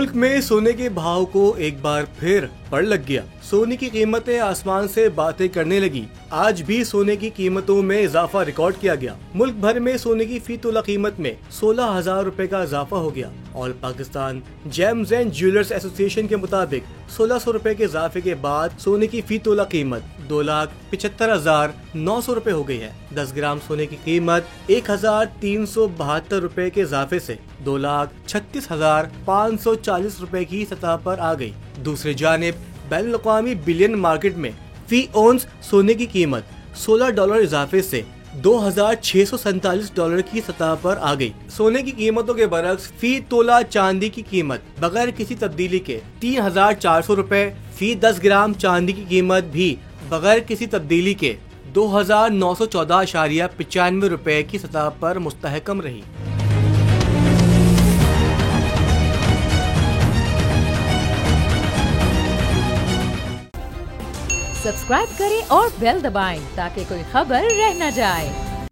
मुल्क में सोने के भाव को एक बार फिर पड़ लग गया। सोने की कीमतें आसमान से बातें करने लगी। आज भी सोने की कीमतों में इजाफा रिकॉर्ड किया गया। मुल्क भर में सोने की फी तोला कीमत में 16,000 रुपए का इजाफा हो गया। All Pakistan James and jewellers association के मुताबिक 1600 रुपए के इजाफे के बाद सोने की फी तोला कीमत 2,75,900 रुपए हो गई है। 10 ग्राम सोने की कीमत 1,372 रुपए के इजाफे से 2,36,540 रुपए की सतह पर आ गई। दूसरी जानिब बैनुल-अक़वामी बिलियन मार्केट में फी औंस सोने की कीमत $16 इजाफे से $2,647 की सतह पर आ गई। सोने की कीमतों के बरक्स फी तोला चांदी की कीमत बगैर किसी तब्दीली के 3,400 रुपए, फी 10 ग्राम चांदी की कीमत भी बगैर किसी तब्दीली के 2,914.95 रुपए की सतह पर मुस्तहकम रही। सब्सक्राइब करें और बेल दबाएं ताकि कोई खबर रह न जाए।